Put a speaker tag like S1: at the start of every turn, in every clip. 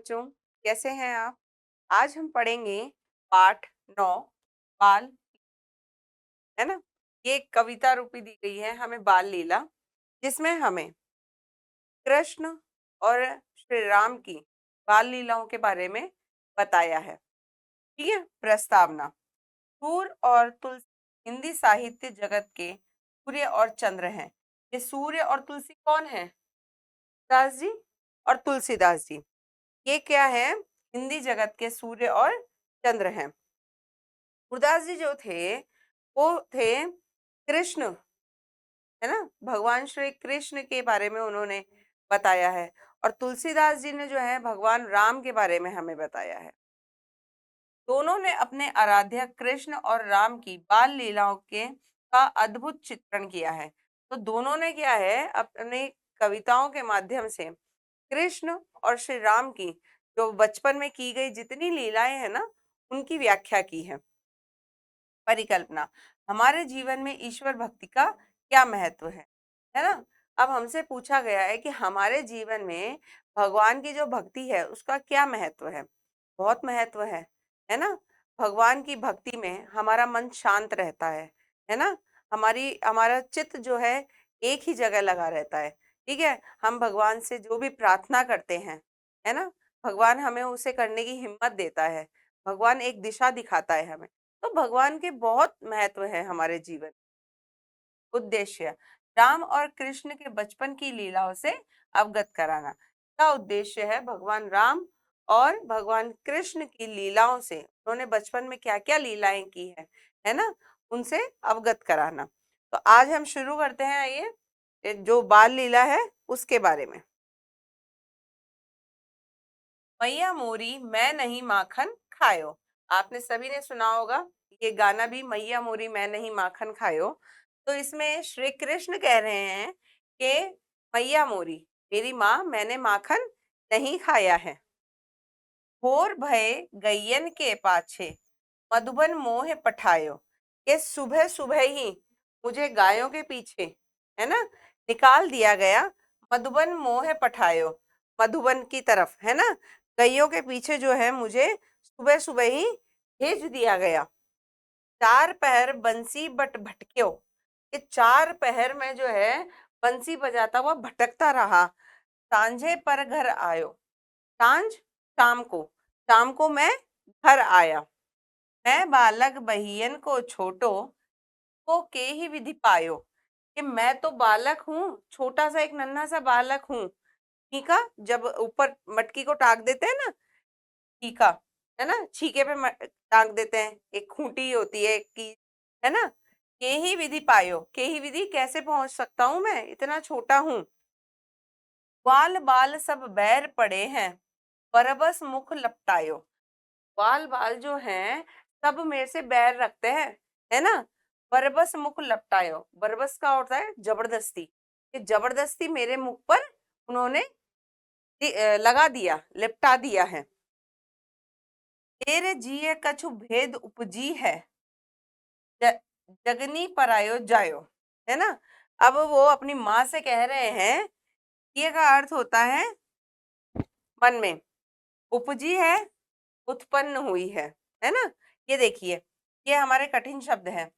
S1: बच्चों, कैसे हैं आप? आज हम पढ़ेंगे पाठ 9 बाल, है ना? ये एक कविता रूपी दी गई है हमें बाल लीला, जिसमें हमें कृष्ण और श्री राम की बाल लीलाओं के बारे में बताया है। ठीक है, प्रस्तावना। सूर्य और तुलसी हिंदी साहित्य जगत के सूर्य और चंद्र हैं। ये सूर्य और तुलसी कौन है? दास जी और तुलसीदास जी। ये क्या है? हिंदी जगत के सूर्य और चंद्र हैं। गुरदास जी जो थे वो थे कृष्ण, है ना? भगवान श्री कृष्ण के बारे में उन्होंने बताया है। और तुलसीदास जी ने जो है भगवान राम के बारे में हमें बताया है। दोनों ने अपने आराध्य कृष्ण और राम की बाल लीलाओं के का अद्भुत चित्रण किया है। तो दोनों ने क्या है, अपने कविताओं के माध्यम से कृष्ण और श्री राम की जो बचपन में की गई जितनी लीलाएं हैं ना, उनकी व्याख्या की है। परिकल्पना। हमारे जीवन में ईश्वर भक्ति का क्या महत्व है ना? अब हमसे पूछा गया है कि हमारे जीवन में भगवान की जो भक्ति है उसका क्या महत्व है? बहुत महत्व है ना? भगवान की भक्ति में हमारा मन शांत रहता है ना? हमारा चित्त जो है एक ही जगह लगा रहता है। ठीक है, हम भगवान से जो भी प्रार्थना करते हैं, है ना, भगवान हमें उसे करने की हिम्मत देता है। भगवान एक दिशा दिखाता है हमें। तो भगवान के बहुत महत्व है हमारे जीवन। उद्देश्य। राम और कृष्ण के बचपन की लीलाओं से अवगत कराना। क्या उद्देश्य है भगवान राम और भगवान कृष्ण की लीलाओं से? उन्होंने बचपन में क्या क्या लीलाएं की है ना, उनसे अवगत कराना। तो आज हम शुरू करते हैं, ये जो बाल लीला है उसके बारे में। मैया मोरी मैं नहीं माखन खायो। आपने सभी ने सुना होगा ये गाना भी, मैया मोरी मैं नहीं माखन खायो। तो इसमें श्री कृष्ण कह रहे हैं कि मैया मोरी, मेरी माँ, मैंने माखन नहीं खाया है। भोर भये गैयन के पाछे मधुबन मोह पठायो। कि सुबह सुबह ही मुझे गायों के पीछे, है ना, निकाल दिया गया। मधुबन मोह पठायो, मधुबन की तरफ, है ना, गैयों के पीछे जो है मुझे सुबह सुबह ही भेज दिया गया। चार पहर बंसी बट भटक्यो। कि चार पहर में जो है बंसी बजाता हुआ भटकता रहा। सांझे पर घर आयो। सांझ, शाम को मैं घर आया। मैं बालक बहियन को छोटो को के ही विधि पायो। कि मैं तो बालक हूँ, छोटा सा एक नन्हा सा बालक हूँ। ठीक है, जब ऊपर मटकी को टाक देते हैं ना, ठीका, है ना, छीके पे टांग देते हैं, एक खूंटी होती है की, है ना। के ही विधि पायो, के ही विधि कैसे पहुंच सकता हूं, मैं इतना छोटा हूं। बाल बाल सब बैर पड़े हैं, बरबस मुख लपटायो। बाल बाल जो हैं सब मेरे से बैर रखते हैं, है ना। बरबस मुख लपटायो, बरबस का होता है जबरदस्ती। कि जबरदस्ती मेरे मुख पर उन्होंने लगा दिया, लिपटा दिया है। तेरे जिये कछु भेद उपजी है, ज- जगनी परायो जायो। है ना। अब वो अपनी माँ से कह रहे हैं, ये का अर्थ होता है मन में, उपजी है, उत्पन्न हुई है ना। ये देखिए, ये हमारे कठिन शब्द है।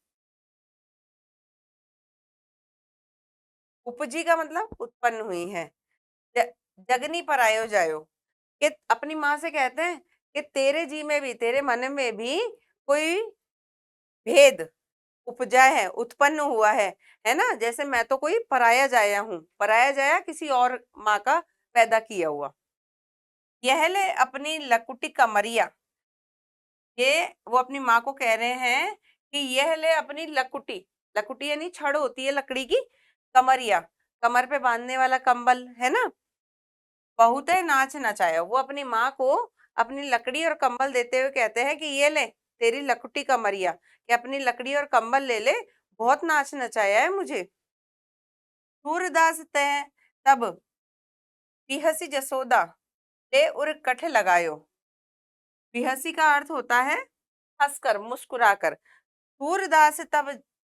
S1: उपजी का मतलब उत्पन्न हुई है। ज, जगनी परायो जायो। कि अपनी माँ से कहते हैं कि तेरे जी में भी, तेरे मन में भी कोई भेद उपजा है, उत्पन्न हुआ है ना। जैसे मैं तो कोई पराया जाया हूँ, पराया जाया किसी और माँ का पैदा किया हुआ। यह ले अपनी लकुटी कमरिया। ये वो अपनी माँ को कह रहे हैं कि यह ले अपनी लकुटी, लकुटी यानी छड़ होती है लकड़ी की, कमरिया, कमर पे बांधने वाला कंबल, है ना। बहुत है नाच नचाया। वो अपनी माँ को अपनी लकड़ी और कंबल देते हुए कहते हैं कि ये ले तेरी लकुटी कमरिया, कि अपनी लकड़ी और कंबल ले ले, बहुत नाच नचाया है मुझे। सूरदास तय तब बिहसी जसोदा ले उर कठ लगायो। बिहसी का अर्थ होता है हंसकर, मुस्कुराकर। सूरदास तब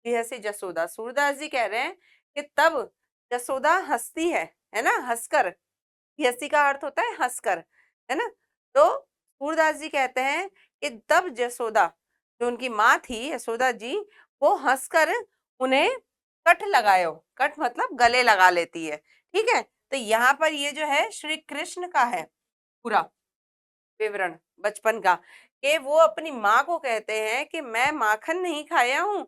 S1: बिहसी जसोदा, सूरदास जी कह रहे हैं कि तब जसोदा हंसती है ना, हंसकर। बिहसी का अर्थ होता है हंसकर। है ना। तो सूरदास जी कहते हैं कि तब जसोदा, जो उनकी माँ थी यशोदा जी, वो हंसकर उन्हें कठ लगायो, कठ मतलब गले लगा लेती है। ठीक है, तो यहाँ पर ये जो है श्री कृष्ण का है पूरा विवरण बचपन का, कि वो अपनी माँ को कहते हैं कि मैं माखन नहीं खाया हूँ,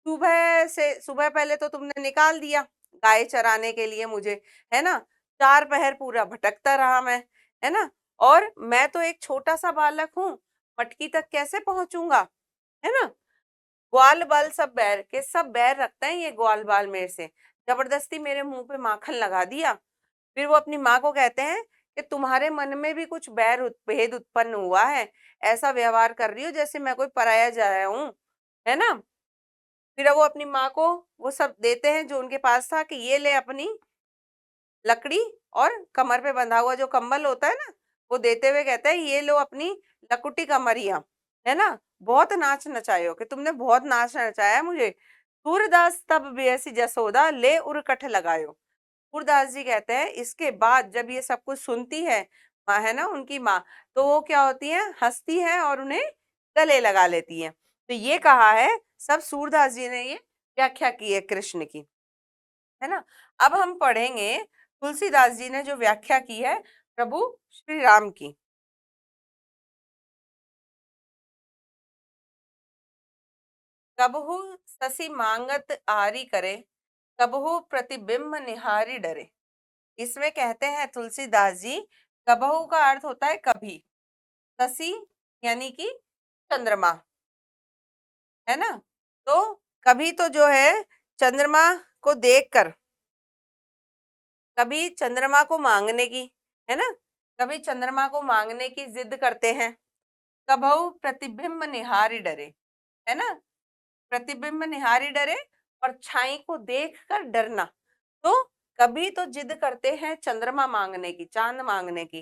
S1: सुबह पहले तो तुमने निकाल दिया गाय चराने के लिए मुझे, है ना, 4 पहर पूरा भटकता रहा मैं, है ना, और मैं तो एक छोटा सा बालक हूँ, मटकी तक कैसे पहुंचूंगा, है ना। ग्वाल बाल सब बैर के सब बैर रखते हैं ये ग्वाल बाल मेरे से, जबरदस्ती मेरे मुंह पे माखन लगा दिया। फिर वो अपनी माँ को कहते हैं कि तुम्हारे मन में भी कुछ भेद उत्पन्न हुआ है, ऐसा व्यवहार कर रही हो जैसे मैं कोई पराया जा रहा हूँ, है ना। फिर वो अपनी माँ को वो सब देते हैं जो उनके पास था, कि ये ले अपनी लकड़ी और कमर पे बंधा हुआ जो कंबल होता है ना, वो देते हुए कहते हैं ये लो अपनी लकुटी कमरिया, है ना, बहुत नाच नचायो, कि तुमने बहुत नाच नचाया मुझे। सूरदास तब बेहसी जसोदा ले उर कठ लगायो। सूरदास जी कहते हैं इसके बाद जब ये सब कुछ सुनती है माँ, है ना, उनकी माँ, तो वो क्या होती है, हंसती है और उन्हें गले लगा लेती है। तो ये कहा है सब सूरदास जी ने ये व्याख्या की है कृष्ण की, है ना। अब हम पढ़ेंगे तुलसीदास जी ने जो व्याख्या की है प्रभु श्री राम की। कबहु ससी मांगत आरी करे, कबहु प्रतिबिंब निहारी डरे। इसमें कहते हैं तुलसीदास जी, कबहु का अर्थ होता है कभी, शशि यानी कि चंद्रमा, है ना। तो कभी तो जो है चंद्रमा को देखकर, कभी चंद्रमा को मांगने की, है ना, कभी चंद्रमा को मांगने की जिद करते हैं। कबहु प्रतिबिंब निहारी डरे, है ना, प्रतिबिंब निहारी डरे, परछाई को देखकर डरना। तो कभी तो जिद करते हैं चंद्रमा मांगने की, चांद मांगने की,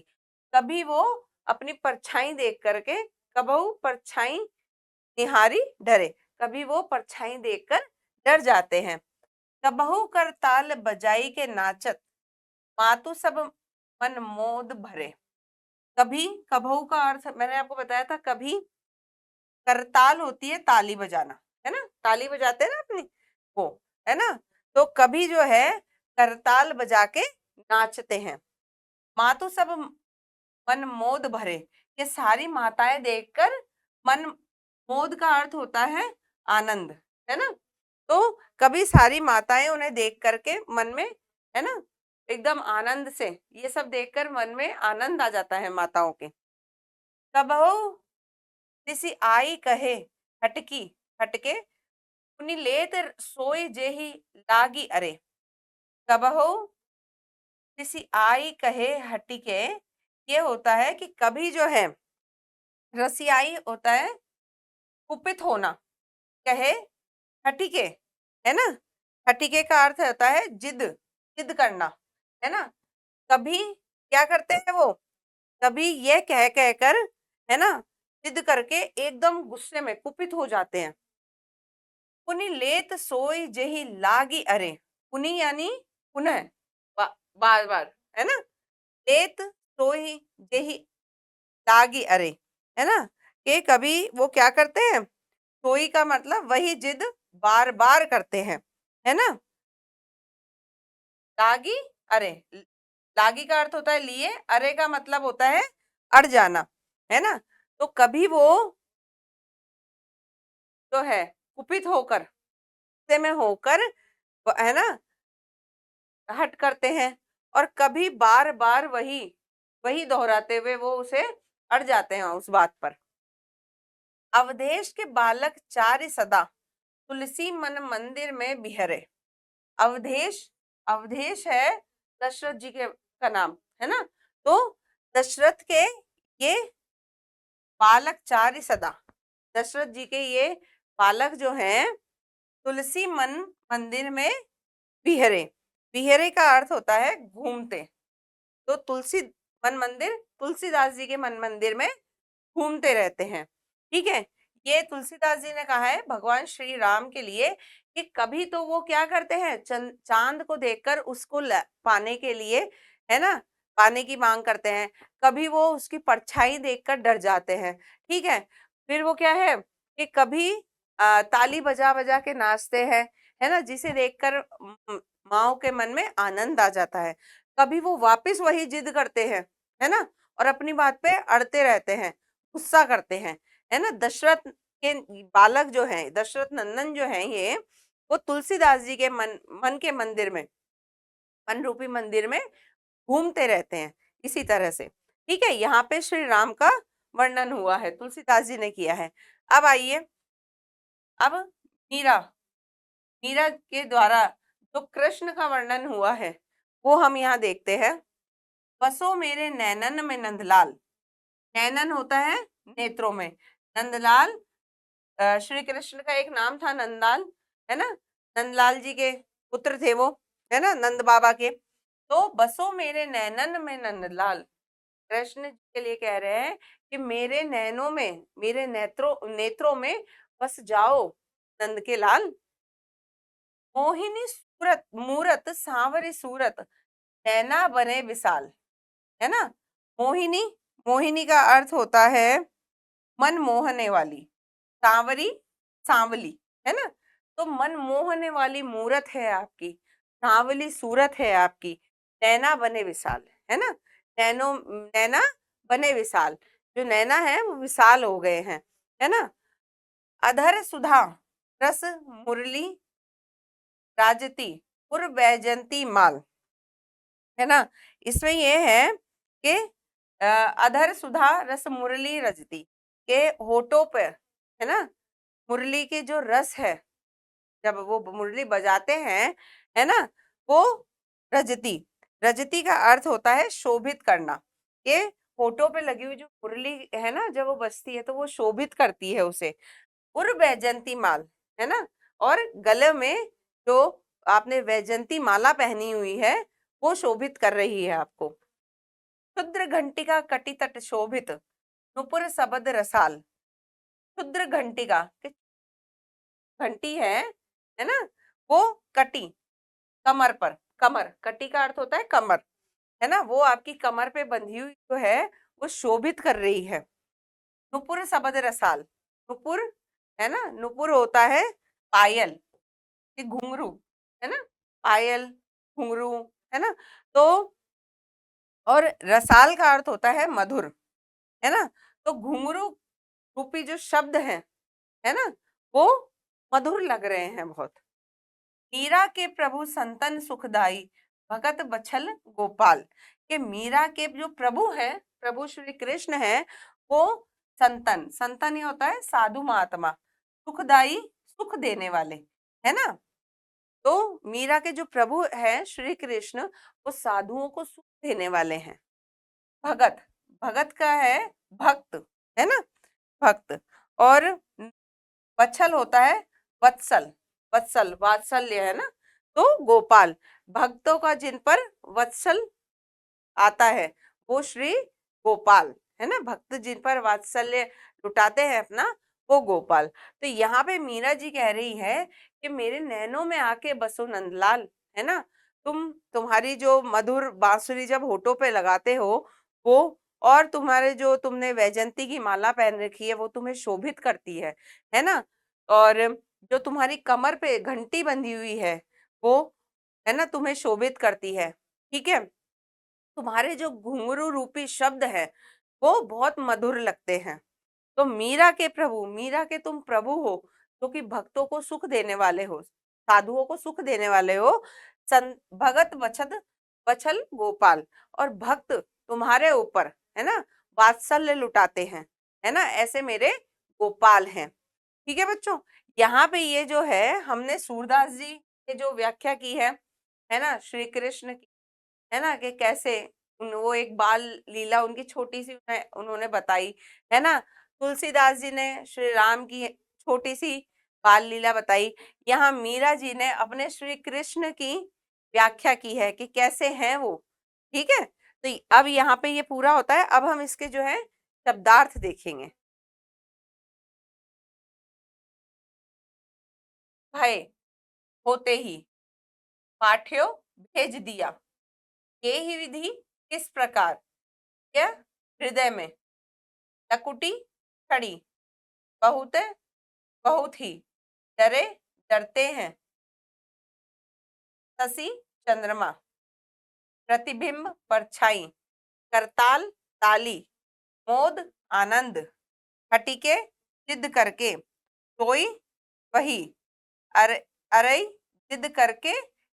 S1: कभी वो अपनी परछाई देख करके, कबहू परछाई निहारी डरे, कभी वो परछाई देखकर डर जाते हैं। कबहू कर ताल बजाई के नाचत, मातु सब मन मोद भरे। कभी, कबहू का अर्थ मैंने आपको बताया था, कभी करताल होती है ताली बजाना, है ना, ताली बजाते हैं ना अपनी, वो, है ना। तो कभी जो है करताल बजा के नाचते हैं। मातु सब मन मोद भरे, ये सारी माताएं देखकर मन, मोद का अर्थ होता है आनंद, है ना। तो कभी सारी माताएं उन्हें देख करके मन में, है ना, एकदम आनंद से, ये सब देखकर मन में आनंद आ जाता है माताओं के। कबहू तिसी आई कहे हटकी, हटके उनी लेत सोई जेही लागी अरे। कबहू तिसी आई कहे हटिके, ये होता है कि कभी जो है रसियाई होता है कुपित होना, कहे हटिके, है ना, हटिके का अर्थ होता है जिद, जिद करना, है ना। कभी क्या करते हैं वो, कभी ये कह कहकर, है ना, जिद करके एकदम गुस्से में कुपित हो जाते हैं। पुनि लेत सोई जेही लागी अरे, पुनि यानी पुनः, बार बार, है ना, लेत सोई जेही लागी अरे, है ना, कि कभी वो क्या करते हैं, सोई का मतलब वही जिद बार बार करते हैं, है ना। लागी अरे, लागी का अर्थ होता है लिए, अरे का मतलब होता है अड़ जाना, है ना। तो कभी वो जो है कुपित होकर, गुस्से में होकर, है ना, हट करते हैं, और कभी बार बार वही वही दोहराते हुए वो उसे अड़ जाते हैं उस बात पर। अवधेश के बालक चारि सदा, तुलसी मन मंदिर में बिहरे। अवधेश, अवधेश है दशरथ जी के का नाम, है ना। तो दशरथ के ये बालक चारि सदा, दशरथ जी के ये बालक जो हैं तुलसी मन मंदिर में बिहरे, बिहरे का अर्थ होता है घूमते। तो तुलसी मन मंदिर, तुलसीदास जी के मन मंदिर में घूमते रहते हैं। ठीक है, ये तुलसीदास जी ने कहा है भगवान श्री राम के लिए, कि कभी तो वो क्या करते हैं चांद को देखकर उसको पाने के लिए, है ना, पाने की मांग करते हैं, कभी वो उसकी परछाई देखकर डर जाते हैं, ठीक है। फिर वो क्या है कि कभी ताली बजा बजा के नाचते हैं, है ना, जिसे देखकर माओ के मन में आनंद आ जाता है। कभी वो वापस वही जिद करते हैं, है ना, और अपनी बात पे अड़ते रहते हैं, गुस्सा करते हैं, है ना। दशरथ के बालक जो हैं, दशरथ नंदन जो हैं ये, वो तुलसीदास जी के मन के मंदिर में, मन रूपी मंदिर में घूमते रहते हैं इसी तरह से, ठीक है। यहाँ पे श्री राम का वर्णन हुआ है, तुलसीदास जी ने किया है। अब आइए, अब मीरा, मीरा के द्वारा जो कृष्ण का वर्णन हुआ है वो हम यहाँ देखते हैं। बसो मेरे नैनन में नंदलाल, नैनन होता है नेत्रों में, नंदलाल श्री कृष्ण का एक नाम था नंदलाल, है ना, नंदलाल जी के पुत्र थे वो, है ना, नंद बाबा के। तो बसो मेरे नैनन में नंदलाल, कृष्ण जी के लिए कह रहे हैं कि मेरे नैनों में, मेरे नेत्रों नेत्रों में बस जाओ नंद के लाल। मोहिनी सूरत मूरत सांवरी सूरत, नैना बने विशाल, है ना। मोहिनी, मोहिनी का अर्थ होता है मन मोहने वाली, सांवरी सांवली, है ना। तो मन मोहने वाली मूरत है आपकी, सांवली सूरत है आपकी, नैना बने विशाल, है ना। नैनो, नैना बने विशाल, जो नैना है वो विशाल हो गए हैं, है ना। अधर सुधा रस मुरली राजती पुर बैजंती माल, है ना। इसमें ये है कि अधर सुधा रस मुरली रजती, के होठों पर, है ना, मुरली के जो रस है, जब वो मुरली बजाते हैं, है ना, वो रजती, रजती का अर्थ होता है शोभित करना। ये होठों पे लगी हुई जो मुरली है ना, जब वो बजती है तो वो शोभित करती है उसे। उर वैजंती माल, है ना, और गले में जो आपने वैजंती माला पहनी हुई है वो शोभित कर रही है आपको। क्षुद्र घंटिका कटी तट शोभित, नुपुर सबद रसाल। क्षुद्र घंटिका, घंटी है ना, वो कटी, कमर पर, कमर, कटी का अर्थ होता है कमर, है ना, वो आपकी कमर पे बंधी हुई जो है वो शोभित कर रही है। नुपुर सबद रसाल, नुपुर, है ना, नुपुर होता है पायल, ये घुंघरू, है ना, पायल, घुंघरू, है ना। तो और रसाल का अर्थ होता है मधुर, है ना। तो घुंघरू रूपी जो शब्द है ना, वो मधुर लग रहे हैं बहुत। मीरा के प्रभु संतन सुखदाई, भगत बछल गोपाल, के मीरा के जो प्रभु है, प्रभु श्री कृष्ण है, वो संतन, संतन ये होता है साधु महात्मा, सुखदाई सुख देने वाले, है ना। तो मीरा के जो प्रभु है श्री कृष्ण, वो साधुओं को सुख देने वाले हैं। भगत, भगत का है भक्त, है ना, भक्त। और वत्सल होता है वत्सल, वत्सल वात्सल्य, है ना। तो गोपाल, भक्तों का जिन पर वत्सल आता है वो श्री गोपाल, है ना, भक्त जिन पर वात्सल्य लुटाते हैं अपना, वो गोपाल। तो यहाँ पे मीरा जी कह रही है कि मेरे नैनों में आके बसो नंदलाल, है ना। तुम्हारी जो मधुर बांसुरी जब होठों पे लगाते हो वो, और तुम्हारे जो तुमने वैजंती की माला पहन रखी है वो तुम्हें शोभित करती है ना। और जो तुम्हारी कमर पे घंटी बंधी हुई है वो, है ना, तुम्हें शोभित करती है, ठीक है। तुम्हारे जो घुंघरू रूपी शब्द है वो बहुत मधुर लगते हैं। तो मीरा के प्रभु, मीरा के तुम प्रभु हो जो कि भक्तों को सुख देने वाले हो, साधुओं को सुख देने वाले हो। भगत बछद बछल गोपाल, और भक्त तुम्हारे ऊपर, है ना, वात्सल्य लुटाते हैं, है ना, ऐसे मेरे गोपाल हैं, ठीक है बच्चों। यहाँ पे ये जो है हमने सूरदास जी ने जो व्याख्या की है ना, श्री कृष्ण की, है ना, कि कैसे वो एक बाल लीला उनकी छोटी सी उन्होंने बताई, है ना। तुलसीदास जी ने श्री राम की छोटी सी बाल लीला बताई। यहाँ मीरा जी ने अपने श्री कृष्ण की व्याख्या की है कि कैसे हैं वो, ठीक है। तो अब यहाँ पे ये पूरा होता है, अब हम इसके जो है शब्दार्थ देखेंगे। भय होते ही पाठ्यो भेज दिया, ये ही विधि किस प्रकार, यह हृदय में, लकुटी छड़ी, बहुत बहुत ही, डरे डरते हैं, शशि चंद्रमा, प्रतिबिंब परछाई, करताल ताली, मोद आनंद, खटीके जिद करके, सोई वही, अरे अरई जिद करके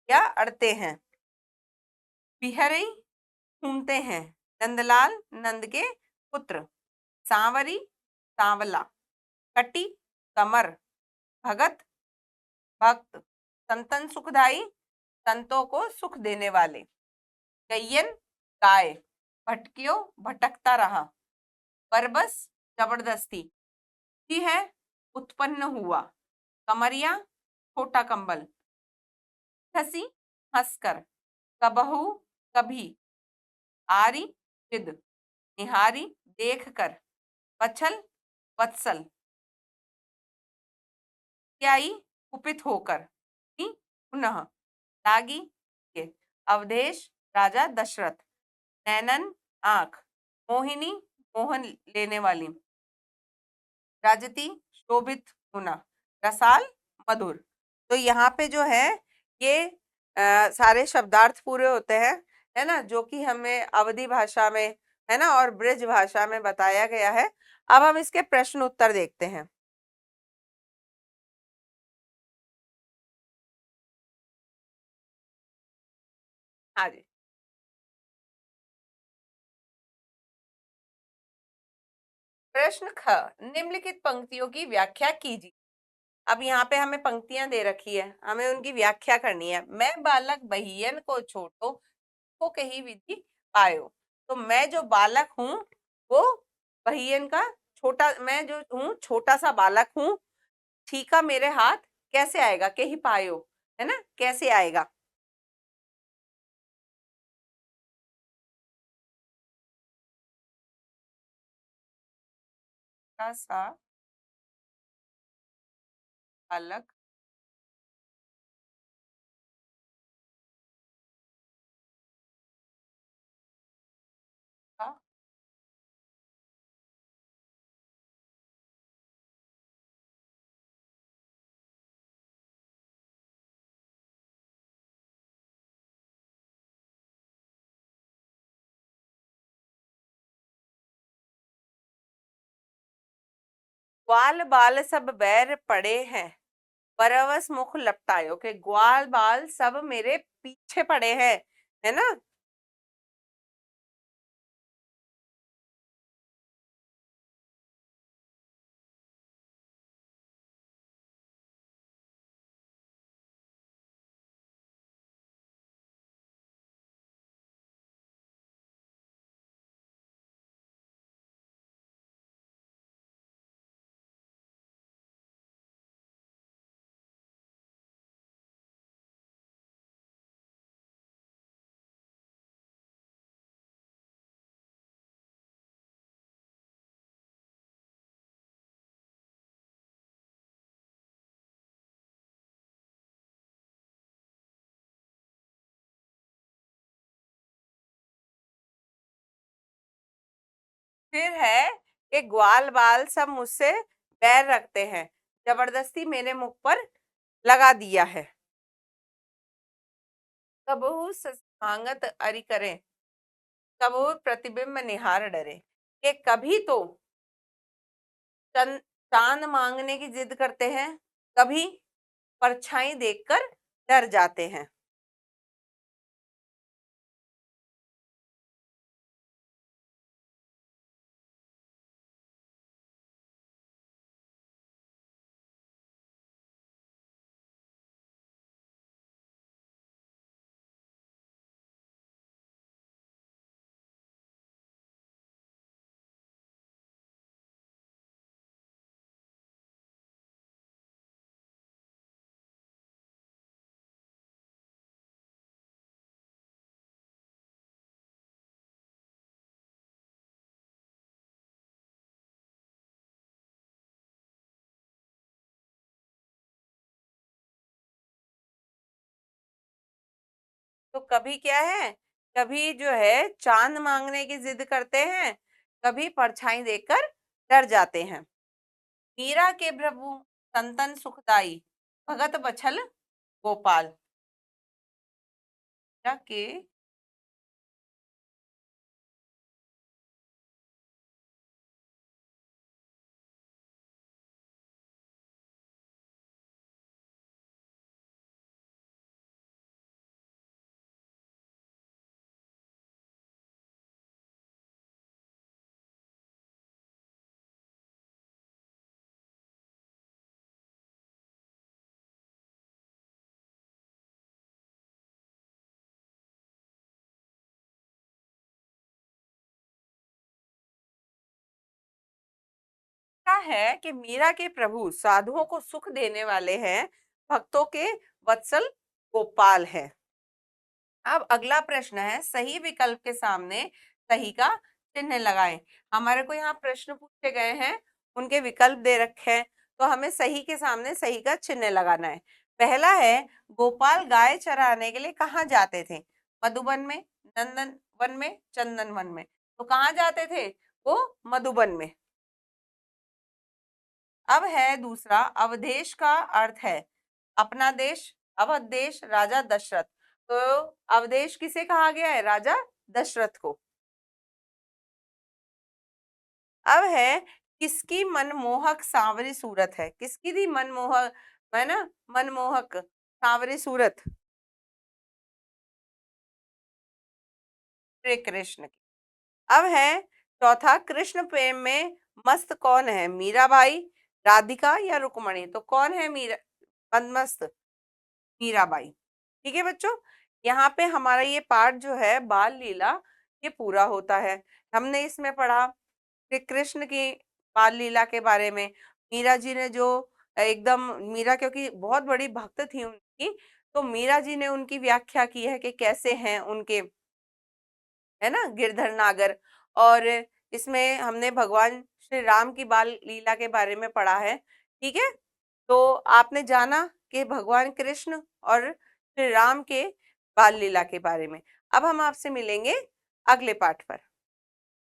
S1: या अड़ते हैं, बिहरई घूमते हैं, नंदलाल नंद के पुत्र, सांवरी सांवला, कटी कमर, भगत भक्त, संतन सुखदाई संतों को सुख देने वाले, गैयन गाय, भटकियो भटकता रहा, बरबस जबरदस्ती, ही है उत्पन्न हुआ, कमरिया छोटा कंबल, हंसी हंसकर, कबहू कभी, आरी जिद, निहारी देखकर, पछल वत्सल, त्याई कुपित होकर, ही पुनः, लागी के, अवधेश राजा दशरथ, नैनन आंख, मोहिनी मोहन लेने वाली, राजती शोभित होना, रसाल मधुर। तो यहाँ पे जो है ये सारे शब्दार्थ पूरे होते हैं, है ना, जो कि हमें अवधी भाषा में, है ना, और ब्रज भाषा में बताया गया है। अब हम इसके प्रश्न उत्तर देखते हैं। हाँ जी। प्रश्न ख, निम्नलिखित पंक्तियों की व्याख्या कीजिए। अब यहाँ पे हमें पंक्तियां दे रखी है, हमें उनकी व्याख्या करनी है। मैं बालक बहियन को छोटो को कही विधि पायो। तो मैं जो बालक हूँ वो बहियन का छोटा, मैं जो हूँ छोटा सा बालक हूँ, ठीका मेरे हाथ कैसे आएगा, के ही पायो, है ना, कैसे आएगा। छोटा सा बालक का, ग्वाल बाल सब बैर पड़े हैं, परवस मुख लपटायो, के ग्वाल बाल सब मेरे पीछे पड़े हैं, है ना। फिर है कि ग्वाल बाल सब मुझसे बैर रखते हैं, जबरदस्ती मेरे मुख पर लगा दिया है। कबहू मांगत अरि करें, कबहू प्रतिबिंब निहार डरे, कि कभी तो चांद मांगने की जिद करते हैं, कभी परछाई देखकर डर जाते हैं। तो कभी क्या है कभी जो है चांद मांगने की जिद करते हैं, कभी परछाई देखकर डर जाते हैं। मीरा के प्रभु संतन सुखदाई, भगत बछल गोपाल। मीरा के क्या है कि मीरा के प्रभु साधुओं को सुख देने वाले हैं, भक्तों के वत्सल गोपाल है। अब अगला प्रश्न है, सही विकल्प के सामने सही का चिन्ह लगाएं। हमारे को यहाँ प्रश्न पूछे गए हैं, उनके विकल्प दे रखे हैं, तो हमें सही के सामने सही का चिन्ह लगाना है। पहला है, गोपाल गाय चराने के लिए कहाँ जाते थे? मधुबन में, नंदन वन में, चंदन वन में। तो कहाँ जाते थे वो? मधुबन में। अब है दूसरा, अवधेश का अर्थ है अपना देश, अवध देश, राजा दशरथ। तो अवधेश किसे कहा गया है? राजा दशरथ को। अब है, किसकी मनमोहक सांवरी सूरत है? किसकी थी मनमोहक, है ना, मनमोहक सांवरी सूरत? श्री कृष्ण की। अब है चौथा, कृष्ण प्रेम में मस्त कौन है? मीराबाई, राधिका या रुक्मणी? तो कौन है मीरा मस्त? मीराबाई। ठीक है बच्चों, यहाँ पे हमारा ये पाठ जो है बाल लीला, ये पूरा होता है। हमने इसमें पढ़ा श्री कृष्ण की बाल लीला के बारे में। मीरा जी ने जो एकदम, मीरा क्योंकि बहुत बड़ी भक्त थी उनकी, तो मीरा जी ने उनकी व्याख्या की है कि कैसे हैं उनके, है ना, गिरधर नागर। और इसमें हमने भगवान श्री राम की बाल लीला के बारे में पढ़ा है। ठीक है, तो आपने जाना कि भगवान कृष्ण और श्री राम के बाल लीला के बारे में। अब हम आपसे मिलेंगे अगले पाठ पर।